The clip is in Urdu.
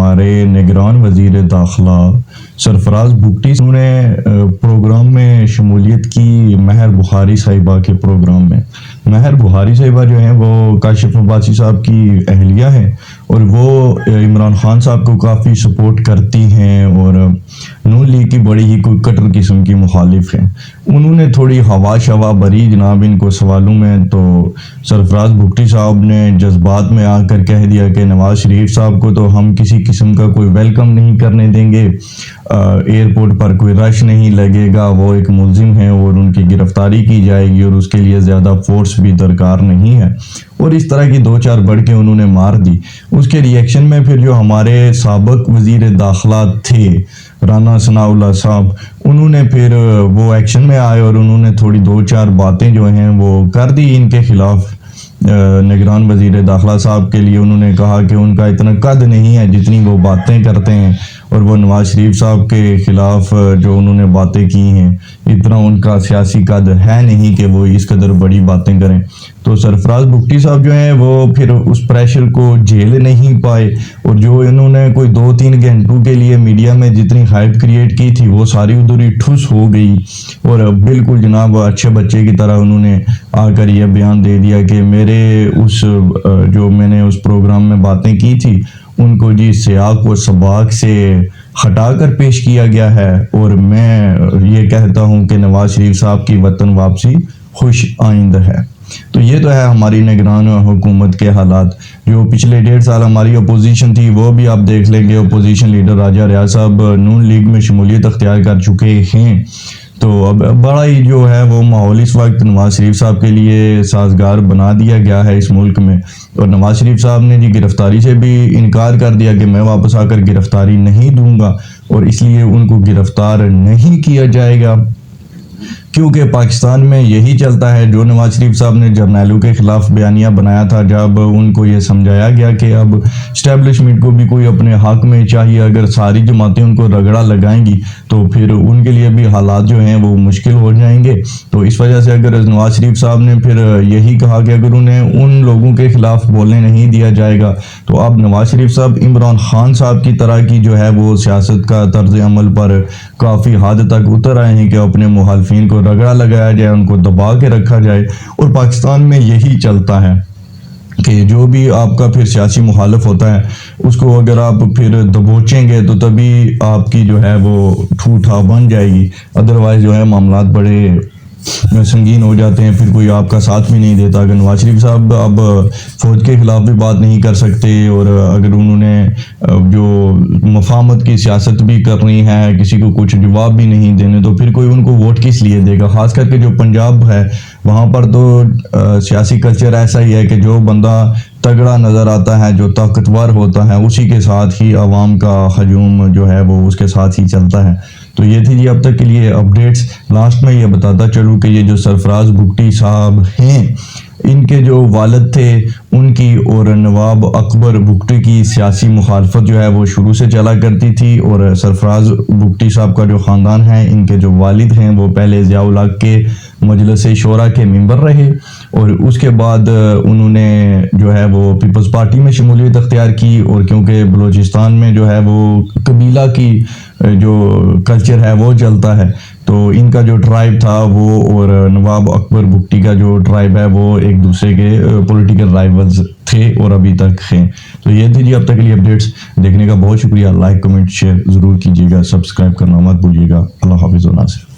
ہمارے نگران وزیر داخلہ سرفراز بگٹی نے پروگرام میں شمولیت کی مہر بخاری صاحبہ کے پروگرام میں. مہر بخاری صاحبہ جو ہیں وہ کاشف عباسی صاحب کی اہلیہ ہیں اور وہ عمران خان صاحب کو کافی سپورٹ کرتی ہیں اور نون لیگ کی بڑی ہی کوئی کٹر قسم کی مخالف ہیں. انہوں نے تھوڑی ہوا شوا بری جناب ان کو سوالوں میں، تو سرفراز بگٹی صاحب نے جذبات میں آ کر کہہ دیا کہ نواز شریف صاحب کو تو ہم کسی قسم کا کوئی ویلکم نہیں کرنے دیں گے، ایئرپورٹ پر کوئی رش نہیں لگے گا، وہ ایک ملزم ہیں اور ان کی گرفتاری کی جائے گی اور اس کے لیے زیادہ فورس بھی درکار نہیں ہے، اور اس طرح کی دو چار بڑھ کے انہوں نے مار دی. اس کے ری ایکشن میں پھر جو ہمارے سابق وزیر داخلہ تھے رانا ثناء اللہ صاحب، انہوں نے پھر وہ ایکشن میں آئے اور انہوں نے تھوڑی دو چار باتیں جو ہیں وہ کر دی ان کے خلاف. نگران وزیر داخلہ صاحب کے لیے انہوں نے کہا کہ ان کا اتنا قد نہیں ہے جتنی وہ باتیں کرتے ہیں، اور وہ نواز شریف صاحب کے خلاف جو انہوں نے باتیں کی ہیں اتنا ان کا سیاسی قد ہے نہیں کہ وہ اس قدر بڑی باتیں کریں. تو سرفراز بگٹی صاحب جو ہیں وہ پھر اس پریشر کو جھیل نہیں پائے، اور جو انہوں نے کوئی 2-3 گھنٹوں کے لیے میڈیا میں جتنی ہائپ کریٹ کی تھی وہ ساری ادھر ہی ٹھس ہو گئی، اور بالکل جناب اچھے بچے کی طرح انہوں نے آ کر یہ بیان دے دیا کہ میں نے اس پروگرام میں باتیں کی تھی ان کو جی سیاق و سباق سے ہٹا کر پیش کیا گیا ہے، اور میں یہ کہتا ہوں کہ نواز شریف صاحب کی وطن واپسی خوش آئند ہے. تو یہ تو ہے ہماری نگران حکومت کے حالات. جو پچھلے 1.5 سال ہماری اپوزیشن تھی وہ بھی آپ دیکھ لیں گے. اپوزیشن لیڈر راجہ ریاض صاحب نون لیگ میں شمولیت اختیار کر چکے ہیں، تو اب بڑا ہی جو ہے وہ ماحول اس وقت نواز شریف صاحب کے لیے سازگار بنا دیا گیا ہے اس ملک میں. اور نواز شریف صاحب نے جی گرفتاری سے بھی انکار کر دیا کہ میں واپس آ کر گرفتاری نہیں دوں گا، اور اس لیے ان کو گرفتار نہیں کیا جائے گا، کیونکہ پاکستان میں یہی چلتا ہے. جو نواز شریف صاحب نے جرنیلوں کے خلاف بیانیہ بنایا تھا، جب ان کو یہ سمجھایا گیا کہ اب اسٹیبلشمنٹ کو بھی کوئی اپنے حق میں چاہیے، اگر ساری جماعتیں ان کو رگڑا لگائیں گی تو پھر ان کے لیے بھی حالات جو ہیں وہ مشکل ہو جائیں گے. تو اس وجہ سے اگر نواز شریف صاحب نے پھر یہی کہا کہ اگر انہیں ان لوگوں کے خلاف بولنے نہیں دیا جائے گا تو اب نواز شریف صاحب عمران خان صاحب کی طرح کی جو ہے وہ سیاست کا طرز عمل پر کافی حد تک اتر آئے ہیں کہ اپنے مخالفین کو رگڑا لگایا جائے، ان کو دبا کے رکھا جائے. اور پاکستان میں یہی چلتا ہے کہ جو بھی آپ کا پھر سیاسی مخالف ہوتا ہے اس کو اگر آپ پھر دبوچیں گے تو تبھی آپ کی جو ہے وہ ٹھوٹھا بن جائے گی، ادروائز جو ہے معاملات بڑے سنگین ہو جاتے ہیں، پھر کوئی آپ کا ساتھ بھی نہیں دیتا. اگر نواز شریف صاحب اب فوج کے خلاف بھی بات نہیں کر سکتے، اور اگر انہوں نے جو مفاہمت کی سیاست بھی کرنی ہے، کسی کو کچھ جواب بھی نہیں دینے، تو پھر کوئی ان کو ووٹ کس لیے دے گا؟ خاص کر کے جو پنجاب ہے وہاں پر تو سیاسی کلچر ایسا ہی ہے کہ جو بندہ تگڑا نظر آتا ہے، جو طاقتور ہوتا ہے، اسی کے ساتھ ہی عوام کا ہجوم جو ہے وہ اس کے ساتھ ہی چلتا ہے. تو یہ تھی جی اب تک کے لیے اپڈیٹس. لاسٹ میں یہ بتاتا چلوں کہ یہ جو سرفراز بگٹی صاحب ہیں، ان کے جو والد تھے ان کی اور نواب اکبر بگٹی کی سیاسی مخالفت جو ہے وہ شروع سے چلا کرتی تھی، اور سرفراز بگٹی صاحب کا جو خاندان ہے، ان کے جو والد ہیں وہ پہلے ضیاء الحق کے مجلس شورا کے ممبر رہے، اور اس کے بعد انہوں نے جو ہے وہ پیپلز پارٹی میں شمولیت اختیار کی. اور کیونکہ بلوچستان میں جو ہے وہ قبیلہ کی جو کلچر ہے وہ چلتا ہے، تو ان کا جو ٹرائب تھا وہ اور نواب اکبر بگٹی کا جو ٹرائب ہے وہ ایک دوسرے کے پولیٹیکل رائیولز تھے اور ابھی تک ہیں. تو یہ تھی جی اب تک کے لیے اپڈیٹس. دیکھنے کا بہت شکریہ. لائک کمنٹ شیئر ضرور کیجیے گا، سبسکرائب کرنا مت بھولیے گا. اللہ حافظ و ناصر.